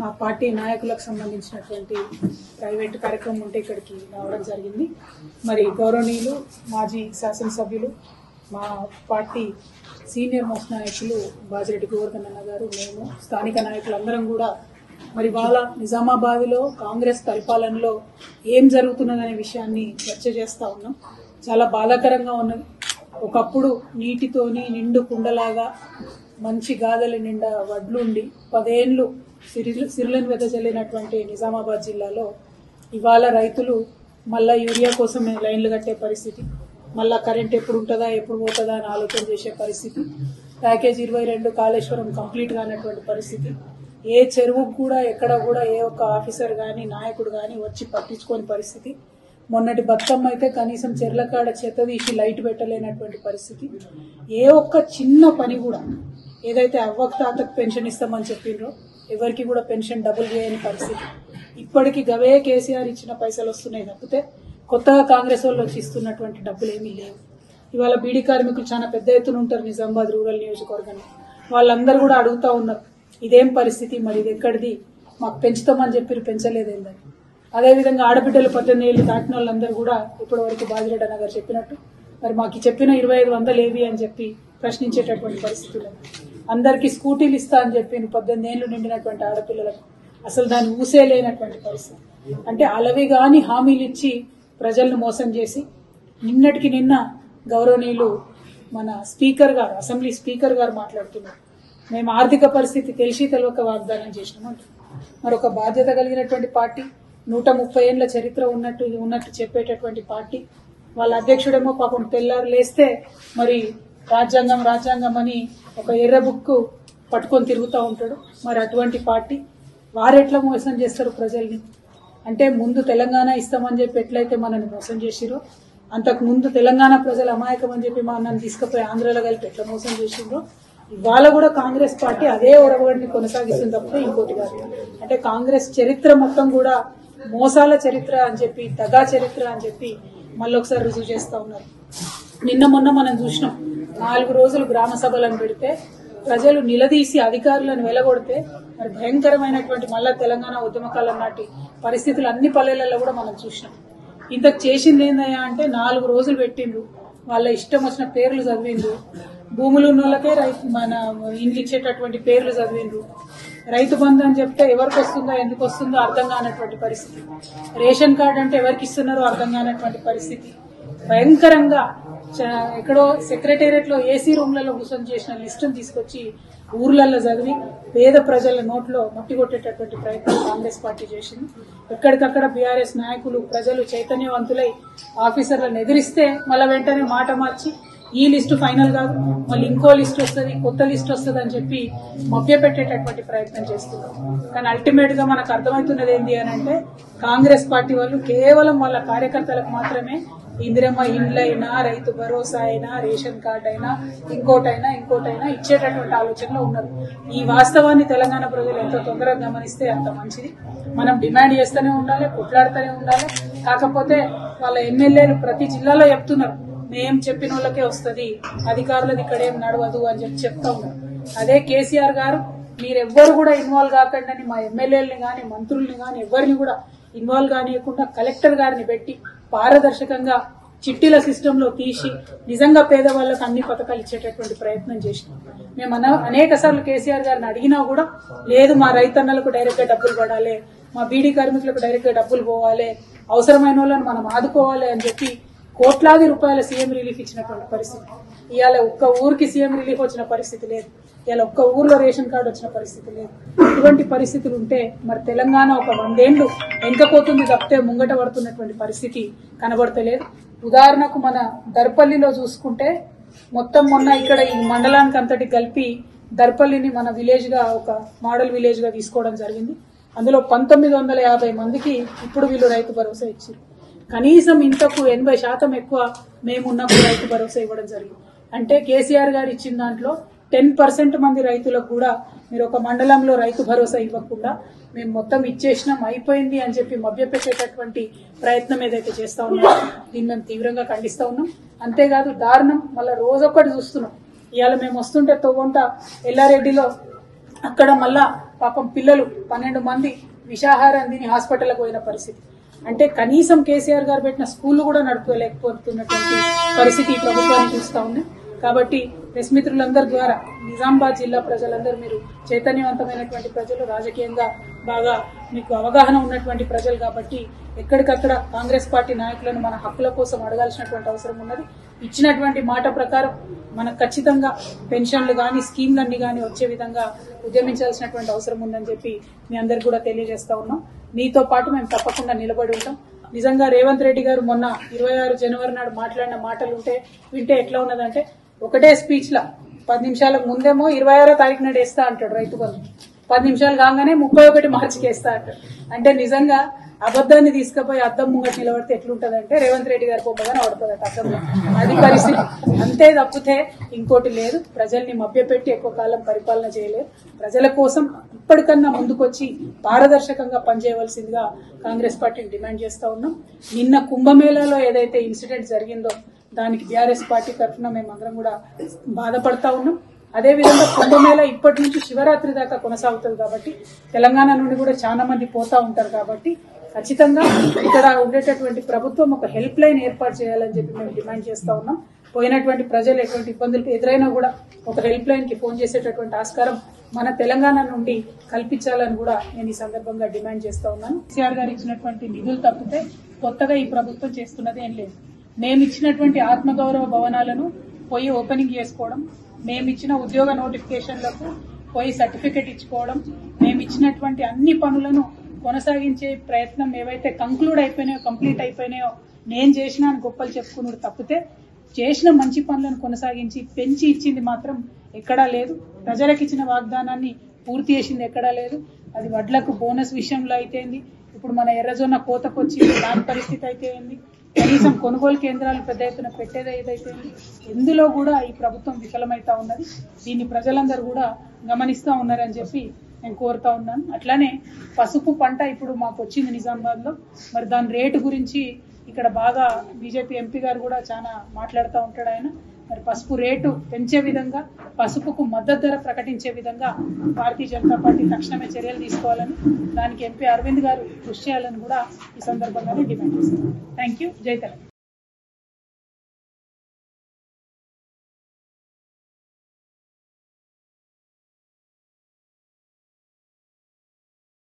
మా పార్టీ నాయకులకు సంబంధించినటువంటి ప్రైవేట్ కార్యక్రమం ఉంటే ఇక్కడికి రావడం జరిగింది. మరి గౌరవనీయులు మాజీ శాసనసభ్యులు మా పార్టీ సీనియర్ మోస్ట్ నాయకులు బాజిరెడ్డి గోవర్ధన్ అన్న గారు, మేము స్థానిక నాయకులందరం కూడా మరి వాళ్ళ నిజామాబాద్లో కాంగ్రెస్ పరిపాలనలో ఏం జరుగుతున్నదనే విషయాన్ని చర్చ చేస్తూ ఉన్నాం. చాలా బాధాకరంగా ఉన్నది. ఒకప్పుడు నీటితోని నిండు కుండలాగా మంచి గాథల నిండా వడ్లుండి 10 ఏళ్ళు సిరులను వెదజల్లినటువంటి నిజామాబాద్ జిల్లాలో ఇవాళ రైతులు మళ్ళా యూరియా కోసం లైన్లు కట్టే పరిస్థితి, మళ్ళా కరెంట్ ఎప్పుడు ఉంటుందా ఎప్పుడు పోతుందా అని ఆలోచన చేసే పరిస్థితి, ప్యాకేజ్ 22 కాళేశ్వరం కంప్లీట్ కానటువంటి పరిస్థితి, ఏ చెరువుకు కూడా ఎక్కడ కూడా ఏ ఒక్క ఆఫీసర్ కానీ నాయకుడు కానీ వచ్చి పట్టించుకోని పరిస్థితి, మొన్నటి బతుకమ్మ అయితే కనీసం చెర్లకాడ చెత్త తీసి లైట్ పెట్టలేనటువంటి పరిస్థితి, ఏ ఒక్క చిన్న పని కూడా ఏదైతే అవ్వకు తాతకు పెన్షన్ ఇస్తామని చెప్పిండ్రో ఎవరికి కూడా పెన్షన్ డబుల్ చేయని పరిస్థితి. ఇప్పటికీ గవే కేసీఆర్ ఇచ్చిన పైసలు వస్తున్నాయి తప్పితే కొత్తగా కాంగ్రెస్ వాళ్ళు వచ్చి ఇస్తున్నటువంటి డబ్బులు ఏమీ లేవు. ఇవాళ బీడీ కార్మికులు చాలా పెద్ద ఎత్తున ఉంటారు నిజామాబాద్ రూరల్ నియోజకవర్గంలో. వాళ్ళందరూ కూడా అడుగుతూ ఉన్నారు, ఇదేం పరిస్థితి, మరి ఇది ఎక్కడిది, మాకు పెంచుతామని చెప్పి పెంచలేదేందని. అదేవిధంగా ఆడబిడ్డలు 18 ఏళ్ళు దాటిన వాళ్ళందరూ కూడా ఇప్పటి వరకు బాజిరెడ్డి అన్న గారు చెప్పినట్టు మరి మాకు చెప్పిన 2500 ఏవి అని చెప్పి ప్రశ్నించేటటువంటి పరిస్థితులు. అందరికీ స్కూటీలు ఇస్తా అని చెప్పి 18 ఏళ్ళు నిండినటువంటి ఆడపిల్లలకు అసలు దాన్ని ఊసే లేనటువంటి పరిస్థితి. అంటే అలవి గాని హామీలు ఇచ్చి ప్రజలను మోసం చేసి నిన్నటికి నిన్న గౌరవనీయులు మన స్పీకర్ గారు, అసెంబ్లీ స్పీకర్ గారు మాట్లాడుతున్నారు, మేము ఆర్థిక పరిస్థితి తెలిసి తెలియక వాగ్దానం చేసినామంట. మరొక బాధ్యత కలిగినటువంటి పార్టీ, 130 ఏళ్ల చరిత్ర ఉన్నట్టు చెప్పేటటువంటి పార్టీ, వాళ్ళ అధ్యక్షుడేమో పాపం తెల్లారు లేస్తే మరి రాజ్యాంగం అని ఒక ఎర్ర బుక్ పట్టుకొని తిరుగుతూ ఉంటాడు. మరి అటువంటి పార్టీ వారెట్లా మోసం చేస్తారు ప్రజల్ని? అంటే ముందు తెలంగాణ ఇస్తామని చెప్పి ఎట్లయితే మనల్ని మోసం చేసిరో, అంతకు ముందు తెలంగాణ ప్రజల అమాయకం అని చెప్పి నన్ను తీసుకుపోయి ఆంధ్రాలో కలిపి ఎట్లా మోసం చేసిండ్రో ఇవాళ కూడా కాంగ్రెస్ పార్టీ అదే ఒరవడిని కొనసాగిస్తుంది తప్ప ఇంకోటి కాదు. అంటే కాంగ్రెస్ చరిత్ర మొత్తం కూడా మోసాల చరిత్ర అని చెప్పి, దగా చరిత్ర అని చెప్పి మళ్ళొకసారి రుజువు చేస్తా ఉన్నారు. నిన్న మొన్న మనం చూసినాం, 4 రోజులు గ్రామ సభలను పెడితే ప్రజలు నిలదీసి అధికారులను వెలగొడితే మరి భయంకరమైనటువంటి మళ్ళా తెలంగాణ ఉద్యమకాలం నాటి పరిస్థితులు అన్ని పల్లెలలో కూడా మనం చూసినాం. ఇంతకు చేసింది ఏందయ్యా అంటే 4 రోజులు పెట్టిండ్రు, వాళ్ళ ఇష్టం వచ్చిన పేర్లు చదివిండ్రు, భూములు ఉన్న వాళ్ళకే మన ఇండ్లు ఇచ్చేటటువంటి పేర్లు చదివిండ్రు, రైతు బంధు అని చెప్తే ఎవరికి వస్తుందో ఎందుకు వస్తుందో అర్థం కానటువంటి పరిస్థితి, రేషన్ కార్డు అంటే ఎవరికి ఇస్తున్నారో అర్థం కానటువంటి పరిస్థితి, భయంకరంగా ఎక్కడో సెక్రటేరియట్ లో ఏసీ రూమ్లలో కూర్చొని చేసిన లిస్టును తీసుకొచ్చి ఊర్లలో చదివి పేద ప్రజల నోట్లో మట్టి కొట్టేటటువంటి ప్రయత్నం కాంగ్రెస్ పార్టీ చేసింది. ఎక్కడికక్కడ బీఆర్ఎస్ నాయకులు ప్రజలు చైతన్యవంతులై ఆఫీసర్లను ఎదిరిస్తే మళ్ళీ వెంటనే మాట మార్చి ఈ లిస్టు ఫైనల్ కాదు, మళ్ళీ ఇంకో లిస్ట్ వస్తుంది, కొత్త లిస్ట్ వస్తుంది అని చెప్పి మభ్యపెట్టేటటువంటి ప్రయత్నం చేస్తున్నారు. కానీ అల్టిమేట్ గా మనకు అర్థమవుతున్నది ఏంటి అని అంటే కాంగ్రెస్ పార్టీ వాళ్ళు కేవలం వాళ్ళ కార్యకర్తలకు మాత్రమే ఇందిరమ్మ ఇండ్లైనా, రైతు భరోసా అయినా, రేషన్ కార్డు అయినా, ఇంకోటైనా ఇచ్చేటటువంటి ఆలోచనలో ఉన్నారు. ఈ వాస్తవాన్ని తెలంగాణ ప్రజలు ఎంతో తొందరగా గమనిస్తే అంత మంచిది. మనం డిమాండ్ చేస్తూనే ఉండాలి, కొట్లాడుతూనే ఉండాలి. కాకపోతే వాళ్ళ ఎమ్మెల్యేలు ప్రతి జిల్లాలో చెప్తున్నారు, మేం చెప్పిన వాళ్ళకే వస్తుంది, అధికారులది ఇక్కడేం నడవదు అని చెప్తా ఉన్నారు. అదే కేసీఆర్ గారు మీరెవ్వరు కూడా ఇన్వాల్వ్ కాకండి, మా ఎమ్మెల్యేలని గాని మంత్రుల్ని గాని ఎవరిని కూడా ఇన్వాల్వ్ కానియకుండా కలెక్టర్ గారిని పెట్టి పారదర్శకంగా చిట్టీల సిస్టంలో తీసి నిజంగా పేదవాళ్లకు అన్ని పథకాలు ఇచ్చేటటువంటి ప్రయత్నం చేసినాం. మేము అనేక సార్లు కేసీఆర్ గారిని అడిగినా కూడా లేదు, మా రైతన్నలకు డైరెక్ట్ గా డబ్బులు పడాలి, మా బీడీ కార్మికులకు డైరెక్ట్ గా డబ్బులు పోవాలి, అవసరమైన వాళ్ళని మనం ఆదుకోవాలి అని చెప్పి కోట్లాది రూపాయల సీఎం రిలీఫ్ ఇచ్చినటువంటి పరిస్థితి. ఇవాళ ఒక్క ఊరికి సీఎం రిలీఫ్ వచ్చిన పరిస్థితి లేదు, ఇవాళ ఒక్క ఊర్లో రేషన్ కార్డు వచ్చిన పరిస్థితి లేదు. ఇటువంటి పరిస్థితులు ఉంటే మరి తెలంగాణ ఒక 100 ఏళ్లు వెనుకపోతుంది తప్పితే ముంగట పడుతున్నటువంటి పరిస్థితి కనబడతలేదు. ఉదాహరణకు మన దర్పల్లిలో చూసుకుంటే మొత్తం మొన్న ఇక్కడ ఈ మండలానికి అంతటి కలిపి దర్పల్లిని మన విలేజ్ గా ఒక మోడల్ విలేజ్ గా తీసుకోవడం జరిగింది. అందులో 1950 మందికి ఇప్పుడు వీళ్ళు రైతు భరోసా ఇచ్చారు. కనీసం ఇంతకు 80% ఎక్కువ మేమున్నప్పుడు రైతు భరోసా ఇవ్వడం జరిగింది. అంటే కేసీఆర్ గారు ఇచ్చిన దాంట్లో 10% మంది రైతులకు కూడా మీరు ఒక మండలంలో రైతు భరోసా ఇవ్వకుండా మేము మొత్తం ఇచ్చేసినాం అయిపోయింది అని చెప్పి మభ్యపెట్టేటటువంటి ప్రయత్నం ఏదైతే చేస్తా ఉన్నామో దీన్ని మేము తీవ్రంగా ఖండిస్తా ఉన్నాం. అంతేకాదు దారుణం మళ్ళీ రోజొక్కటి చూస్తున్నాం. ఇవాళ మేము వస్తుంటే తొవ్వంట ఎల్లారెడ్డిలో అక్కడ మళ్ళా పాపం పిల్లలు 12 మంది విషాహారం తిని హాస్పిటల్కి పోయిన పరిస్థితి. అంటే కనీసం కేసీఆర్ గారు పెట్టిన స్కూళ్లు కూడా నడుపుకోలేకపోతున్నటువంటి పరిస్థితి ఈ ప్రభుత్వాన్ని చూస్తా ఉన్నాయి. కాబట్టి ప్రెస్ మిత్రులందరి ద్వారా నిజామాబాద్ జిల్లా ప్రజలందరూ మీరు చైతన్యవంతమైనటువంటి ప్రజలు, రాజకీయంగా బాగా మీకు అవగాహన ఉన్నటువంటి ప్రజలు కాబట్టి ఎక్కడికక్కడ కాంగ్రెస్ పార్టీ నాయకులను మన హక్కుల కోసం అడగాల్సినటువంటి అవసరం ఉన్నది. ఇచ్చినటువంటి మాట ప్రకారం మనకు ఖచ్చితంగా పెన్షన్లు కానీ స్కీమ్లన్నీ కానీ వచ్చే విధంగా ఉద్యమించాల్సినటువంటి అవసరం ఉందని చెప్పి మీ అందరికి కూడా తెలియజేస్తా ఉన్నాం. మీతో పాటు మేము తప్పకుండా నిలబడి ఉంటాం. నిజంగా రేవంత్ రెడ్డి గారు మొన్న 26 జనవరి నాడు మాట్లాడిన మాటలు వింటే ఎట్లా ఉన్నదంటే, ఒకటే స్పీచ్ లా 10 నిమిషాలకు ముందేమో 26వ తారీఖు నాడు వేస్తా అంటాడు రైతు బంధు, 10 నిమిషాలు కాగానే 31 మార్చికి వేస్తా అంటాడు. అంటే నిజంగా అబద్దాన్ని తీసుకుపోయి అద్దం ముంగట నిలబడితే ఎట్లుంటదంటే రేవంత్ రెడ్డి గారి బొమ్మగానే పడుతుంది అద్దంలో. అది పరిస్థితి. అంతే తప్పితే ఇంకోటి లేదు. ప్రజల్ని మభ్యపెట్టి ఎక్కువ కాలం పరిపాలన చేయలేదు. ప్రజల కోసం ఇప్పటికన్నా ముందుకొచ్చి పారదర్శకంగా పనిచేయవలసిందిగా కాంగ్రెస్ పార్టీని డిమాండ్ చేస్తా ఉన్నాం. నిన్న కుంభమేళాలో ఏదైతే ఇన్సిడెంట్ జరిగిందో దానికి బీఆర్ఎస్ పార్టీ తరఫున మేమందరం కూడా బాధపడతా ఉన్నాం. అదేవిధంగా కుంభమేళ ఇప్పటి నుంచి శివరాత్రి దాకా కొనసాగుతుంది కాబట్టి తెలంగాణ నుండి కూడా చాలా మంది పోతా ఉంటారు కాబట్టి ఖచ్చితంగా ఇక్కడ ఉండేటటువంటి ప్రభుత్వం ఒక హెల్ప్ లైన్ ఏర్పాటు చేయాలని చెప్పి మేము డిమాండ్ చేస్తా ఉన్నాం. పోయినటువంటి ప్రజలు ఎటువంటి ఇబ్బందులు ఎదురైనా కూడా ఒక హెల్ప్ లైన్ కి ఫోన్ చేసేటటువంటి ఆస్కారం మన తెలంగాణ నుండి కల్పించాలని కూడా నేను ఈ సందర్భంగా డిమాండ్ చేస్తా ఉన్నాను. కేసీఆర్ గారు ఇచ్చినటువంటి నిధులు తప్పితే కొత్తగా ఈ ప్రభుత్వం చేస్తున్నది ఏం లేదు. మేము ఇచ్చినటువంటి ఆత్మగౌరవ భవనాలను పోయి ఓపెనింగ్ చేసుకోవడం, మేము ఇచ్చిన ఉద్యోగ నోటిఫికేషన్లకు పోయి సర్టిఫికెట్ ఇచ్చుకోవడం, మేము ఇచ్చినటువంటి అన్ని పనులను కొనసాగించే ప్రయత్నం ఏవైతే కంప్లీట్ అయిపోయినాయో నేను చేసిన అని గొప్పలు చెప్పుకున్నాడు తప్పితే చేసిన మంచి పనులను కొనసాగించి పెంచి ఇచ్చింది మాత్రం ఎక్కడా లేదు. ప్రజలకు ఇచ్చిన వాగ్దానాన్ని పూర్తి చేసింది ఎక్కడా లేదు. అది వడ్లకు బోనస్ విషయంలో అయితేంది, ఇప్పుడు మన ఎర్రజొన్న కోతకొచ్చి దాని పరిస్థితి అయితే ఏంది, కనీసం కొనుగోలు కేంద్రాలు పెద్ద ఎత్తున పెట్టేది ఏదైతే ఎందులో కూడా ఈ ప్రభుత్వం విఫలమైతా ఉన్నది. దీన్ని ప్రజలందరూ కూడా గమనిస్తూ ఉన్నారని చెప్పి నేను కోరుతా ఉన్నాను. అట్లానే పసుపు పంట ఇప్పుడు మాకు వచ్చింది నిజామాబాద్ లో, మరి దాని రేటు గురించి ఇక్కడ బాగా బీజేపీ ఎంపీ గారు కూడా చాలా మాట్లాడుతూ ఉంటాడు. ఆయన మరి పసుపు రేటు పెంచే విధంగా, పసుపుకు మద్దతు ధర ప్రకటించే విధంగా భారతీయ జనతా పార్టీ తక్షణమే చర్యలు తీసుకోవాలని, దానికి ఎంపీ అరవింద్ గారు కృషి చేయాలని కూడా ఈ సందర్భంగానే డిమాండ్ చేస్తున్నారు. Thank you. జై తెలంగాణ.